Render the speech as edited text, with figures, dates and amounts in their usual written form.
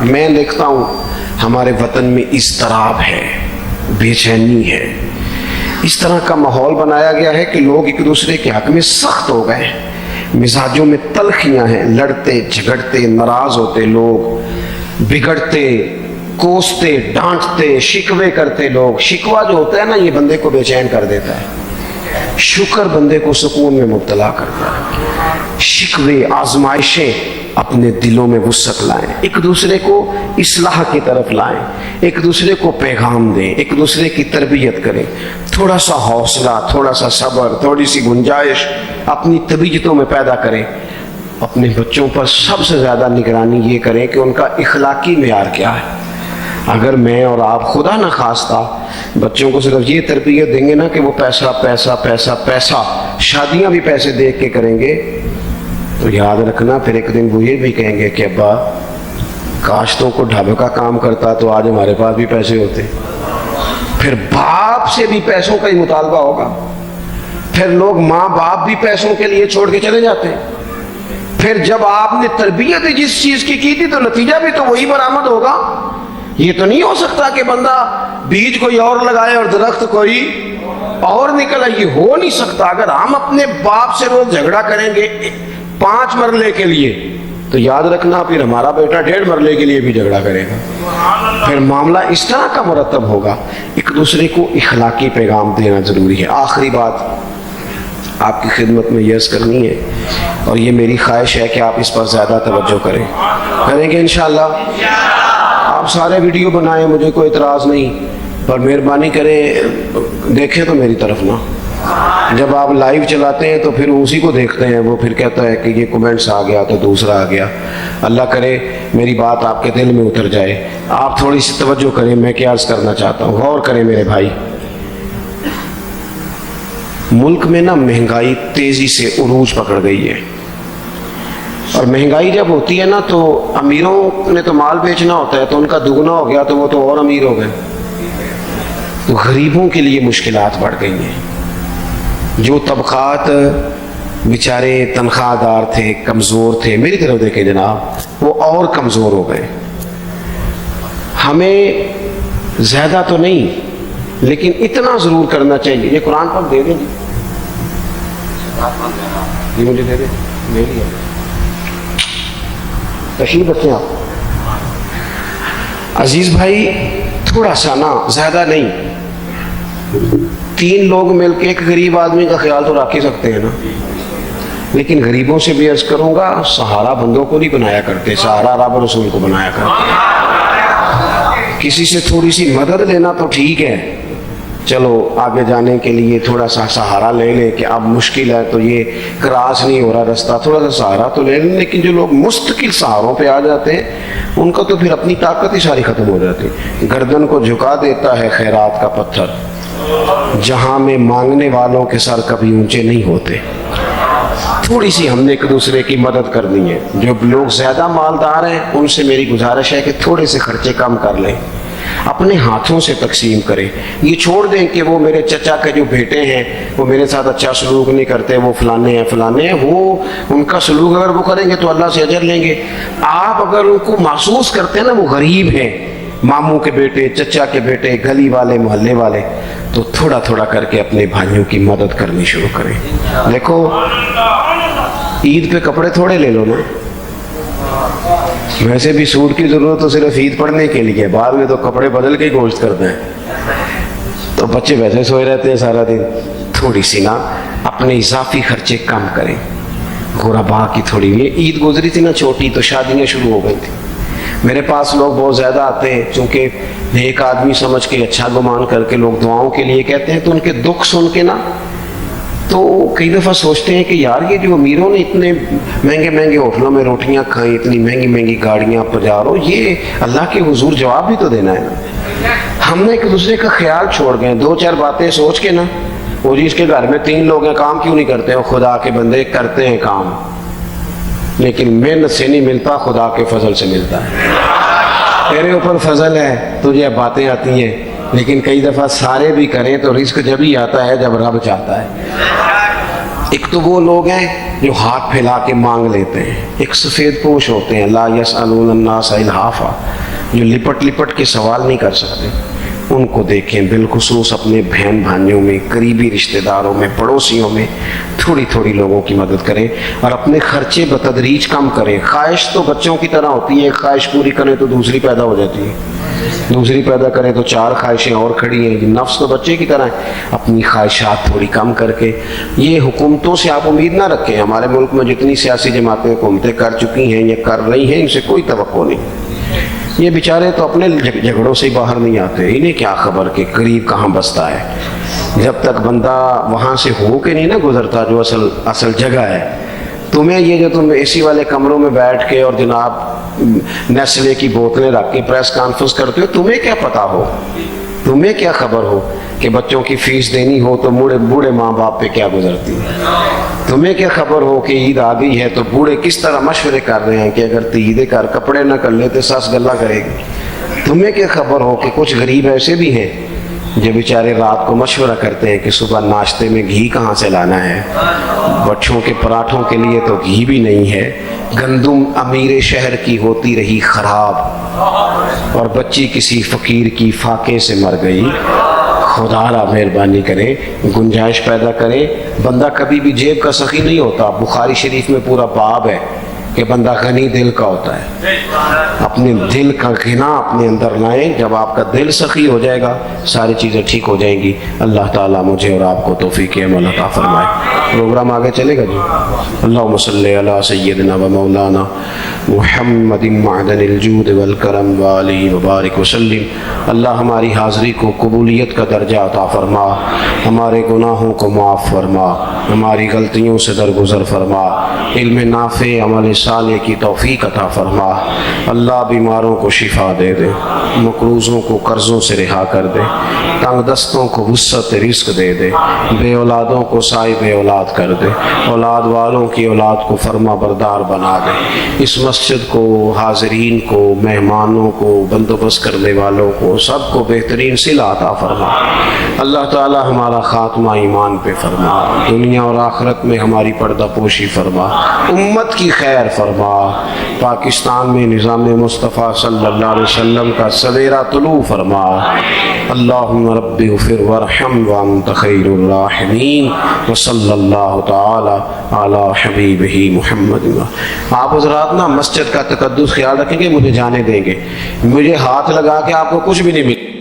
میں دیکھتا ہوں ہمارے وطن میں اضطراب ہے، بے چینی ہے، اس طرح کا ماحول بنایا گیا ہے کہ لوگ ایک دوسرے کے حق میں سخت ہو گئے ہیں، مزاجوں میں تلخیاں ہیں، لڑتے جھگڑتے ناراض ہوتے لوگ، بگڑتے کوستے ڈانٹتے شکوے کرتے لوگ۔ شکوہ جو ہوتا ہے نا یہ بندے کو بے چین کر دیتا ہے، شکر بندے کو سکون میں مبتلا کرتا ہے۔ شکوے آزمائشیں اپنے دلوں میں وسعت لائیں، ایک دوسرے کو اصلاح کی طرف لائیں، ایک دوسرے کو پیغام دیں، ایک دوسرے کی تربیت کریں، تھوڑا سا حوصلہ، تھوڑا سا صبر، تھوڑی سی گنجائش اپنی طبیعتوں میں پیدا کریں۔ اپنے بچوں پر سب سے زیادہ نگرانی یہ کریں کہ ان کا اخلاقی معیار کیا ہے۔ اگر میں اور آپ خدا نہ خواستہ بچوں کو صرف یہ تربیت دیں گے نا کہ وہ پیسہ پیسہ پیسہ پیسہ، شادیاں بھی پیسے دیکھ کے کریں گے، تو یاد رکھنا پھر ایک دن وہ یہ بھی کہیں گے کہ ابا کاشتوں کو ڈھابے کا کام کرتا تو آج ہمارے پاس بھی پیسے ہوتے۔ پھر باپ سے بھی پیسوں کا ہی مطالبہ ہوگا، پھر لوگ ماں باپ بھی پیسوں کے لیے چھوڑ کے چلے جاتے ہیں۔ پھر جب آپ نے تربیت جس چیز کی تھی تو نتیجہ بھی تو وہی برآمد ہوگا۔ یہ تو نہیں ہو سکتا کہ بندہ بیج کوئی اور لگائے اور درخت کوئی اور نکلا، یہ ہو نہیں سکتا۔ اگر ہم اپنے باپ سے روز جھگڑا کریں گے 5 مرلے کے لیے تو یاد رکھنا پھر ہمارا بیٹا 1.5 مرلے کے لیے بھی جھگڑا کرے گا، پھر معاملہ اس طرح کا مرتب ہوگا۔ ایک دوسرے کو اخلاقی پیغام دینا ضروری ہے۔ آخری بات آپ کی خدمت میں یہ عرض کرنی ہے، اور یہ میری خواہش ہے کہ آپ اس پر زیادہ توجہ کریں گے انشاءاللہ۔ آپ سارے ویڈیو بنائیں، مجھے کوئی اعتراض نہیں، پر مہربانی کریں دیکھیں تو میری طرف نہ۔ جب آپ لائیو چلاتے ہیں تو پھر اسی کو دیکھتے ہیں، وہ پھر کہتا ہے کہ یہ کومنٹس آ گیا تو دوسرا آ گیا۔ اللہ کرے میری بات آپ کے دل میں اتر جائے۔ آپ تھوڑی سی توجہ کریں، میں کیا عرض کرنا چاہتا ہوں، غور کریں میرے بھائی۔ ملک میں نا مہنگائی تیزی سے عروج پکڑ گئی ہے، اور مہنگائی جب ہوتی ہے نا تو امیروں نے تو مال بیچنا ہوتا ہے تو ان کا دگنا ہو گیا تو وہ تو اور امیر ہو گئے، تو غریبوں کے لیے مشکلات بڑھ گئی ہیں۔ جو طبقات بیچارے تنخواہ دار تھے، کمزور تھے، میری طرف دیکھیں جناب، وہ اور کمزور ہو گئے۔ ہمیں زیادہ تو نہیں لیکن اتنا ضرور کرنا چاہیے۔ یہ قرآن پاک دے دیں جی، مجھے دے دیں، لے لیا، تشریف رکھیں آپ۔ عزیز بھائی تھوڑا سا نا، زیادہ نہیں، 3 لوگ مل کے ایک غریب آدمی کا خیال تو رکھ ہی سکتے ہیں نا، لیکن غریبوں سے بھی عرض کروں گا، سہارا بندوں کو نہیں بنایا کرتے، سہارا رب رسول کو بنایا کرتے۔ کسی سے تھوڑی سی مدد لینا تو ٹھیک ہے، چلو آگے جانے کے لیے تھوڑا سا سہارا لے لیں کہ اب مشکل ہے تو یہ کراس نہیں ہو رہا رستہ، تھوڑا سا سہارا تو لے لیں، لیکن جو لوگ مستقل سہاروں پہ آ جاتے ہیں ان کا تو پھر اپنی طاقت ہی ساری ختم ہو جاتی۔ گردن کو جھکا دیتا ہے خیرات کا پتھر، جہاں میں مانگنے والوں کے سر کبھی اونچے نہیں ہوتے۔ تھوڑی سی ہم نے ایک دوسرے کی مدد کرنی ہے۔ جو لوگ زیادہ مالدار ہیں ان سے میری گزارش ہے کہ تھوڑے سے خرچے کم کر لیں، اپنے ہاتھوں سے تقسیم کریں۔ یہ چھوڑ دیں کہ وہ میرے چچا کے جو بیٹے ہیں وہ میرے ساتھ اچھا سلوک نہیں کرتے، وہ فلانے ہیں، وہ ان کا سلوک اگر وہ کریں گے تو اللہ سے اجر لیں گے۔ آپ اگر ان کو محسوس کرتے ہیں نا وہ غریب ہیں، ماموں کے بیٹے، چچا کے بیٹے، گلی والے، محلے والے، تو تھوڑا تھوڑا کر کے اپنے بھائیوں کی مدد کرنی شروع کریں۔ دیکھو عید پہ کپڑے تھوڑے لے لو نا، ویسے بھی سوٹ کی ضرورت تو صرف عید پڑھنے کے لیے، بعد میں تو کپڑے بدل کے ہی گوشت کرتے ہیں، تو بچے ویسے سوئے رہتے ہیں سارا دن۔ تھوڑی سی نا اپنے اضافی خرچے کم کریں۔ غربا کی تھوڑی، یہ عید گزری تھی نا چھوٹی تو شادیاں شروع ہو گئی تھی، میرے پاس لوگ بہت زیادہ آتے ہیں، چونکہ نیک آدمی سمجھ کے اچھا گمان کر کے لوگ دعاؤں کے لیے کہتے ہیں، تو ان کے دکھ سن کے نا تو کئی دفعہ سوچتے ہیں کہ یار یہ جو امیروں نے اتنے مہنگے مہنگے ہوٹلوں میں روٹیاں کھائیں، اتنی مہنگی مہنگی گاڑیاں پجارو، یہ اللہ کے حضور جواب بھی تو دینا ہے نا۔ ہم نے ایک دوسرے کا خیال چھوڑ گئے، 2-4 باتیں سوچ کے نا، وہ جی اس کے گھر میں 3 لوگ ہیں، کام کیوں نہیں کرتے؟ وہ خدا کے بندے کرتے ہیں کام، لیکن محنت سے نہیں ملتا، خدا کے فضل سے ملتا ہے۔ تیرے اوپر فضل ہے، تجھے باتیں آتی ہیں، لیکن کئی دفعہ سارے بھی کریں تو رزق جب ہی آتا ہے جب رب چاہتا ہے۔ ایک تو وہ لوگ ہیں جو ہاتھ پھیلا کے مانگ لیتے ہیں، ایک سفید پوش ہوتے ہیں لا یسألون الناس الحافا، جو لپٹ لپٹ کے سوال نہیں کر سکتے، ان کو دیکھیں، بالخصوص اپنے بہن بھائیوں میں، قریبی رشتہ داروں میں، پڑوسیوں میں تھوڑی تھوڑی لوگوں کی مدد کریں اور اپنے خرچے بتدریج کم کریں۔ خواہش تو بچوں کی طرح ہوتی ہے، ایک خواہش پوری کریں تو دوسری پیدا ہو جاتی ہے، دوسری پیدا کریں تو 4 خواہشیں اور کھڑی ہیں۔ یہ نفس تو بچے کی طرح ہے، اپنی خواہشات تھوڑی کم کر کے۔ یہ حکومتوں سے آپ امید نہ رکھیں، ہمارے ملک میں جتنی سیاسی جماعتیں حکومتیں کر چکی ہیں یا کر رہی ہیں، ان سے کوئی توقع نہیں۔ یہ بیچارے تو اپنے جھگڑوں سے باہر نہیں آتے، انہیں کیا خبر کہ قریب کہاں بستا ہے۔ جب تک بندہ وہاں سے ہو کے نہیں نہ گزرتا جو اصل جگہ ہے، تمہیں یہ جو تم اے سی والے کمروں میں بیٹھ کے اور جناب نیسلے کی بوتلیں رکھ کے پریس کانفرنس کرتے ہو، تمہیں کیا پتا ہو، تمہیں کیا خبر ہو کہ بچوں کی فیس دینی ہو تو بوڑھے ماں باپ پہ کیا گزرتی ہے، تمہیں کیا خبر ہو کہ عید آ گئی ہے تو بوڑھے کس طرح مشورے کر رہے ہیں کہ اگر عید کر کپڑے نہ کر لیتے ساس گلہ کرے گی، تمہیں کیا خبر ہو کہ کچھ غریب ایسے بھی ہیں جو بیچارے رات کو مشورہ کرتے ہیں کہ صبح ناشتے میں گھی کہاں سے لانا ہے، بچوں کے پراٹھوں کے لیے تو گھی بھی نہیں ہے، گندم امیر شہر کی ہوتی رہی خراب اور بچی کسی فقیر کی فاقے سے مر گئی۔ خدا را مہربانی کرے، گنجائش پیدا کرے۔ بندہ کبھی بھی جیب کا سخی نہیں ہوتا، بخاری شریف میں پورا باب ہے کہ بندہ غنی دل کا ہوتا ہے۔ اپنے دل کا غنا اپنے اندر لائیں، جب آپ کا دل سخی ہو جائے گا ساری چیزیں ٹھیک ہو جائیں گی۔ اللہ تعالیٰ مجھے اور آپ کو توفیق عمل عطا فرمائے۔ پروگرام آگے چلے گا جی۔ اللہم صلی علی سیدنا و مولانا محمد معدن الجود والکرم وآلہ وبارک وسلم۔ اللہ ہماری حاضری کو قبولیت کا درجہ عطا فرما، ہمارے گناہوں کو معاف فرما، ہماری غلطیوں سے درگزر فرما، علم نافع عمل صالح کی توفیق عطا فرما۔ اللہ بیماروں کو شفا دے دے، مقروضوں کو قرضوں سے رہا کر دے، تنگ دستوں کو وسعت رزق دے دے، بے اولادوں کو صاحب اولاد کر دے، اولاد والوں کی اولاد کو فرما بردار بنا دے۔ اس مسجد کو، حاضرین کو، مہمانوں کو، بندوبست کرنے والوں کو، سب کو بہترین صلہ عطا فرما۔ اللہ تعالی ہمارا خاتمہ ایمان پہ فرما، دنیا اور آخرت میں ہماری پردہ پوشی فرما، امت کی خیر فرما، پاکستان میں نظام مصطفیٰ صلی اللہ علیہ وسلم کا سویرا طلوع فرما۔ اللہم رب اغفر وارحم وانت خیر الراحمین، وصلی اللہ تعالی علی حبیبہ محمد۔ آپ حضرات نا مسجد کا تقدس خیال رکھیں گے، مجھے جانے دیں گے، مجھے ہاتھ لگا کے آپ کو کچھ بھی نہیں ملے۔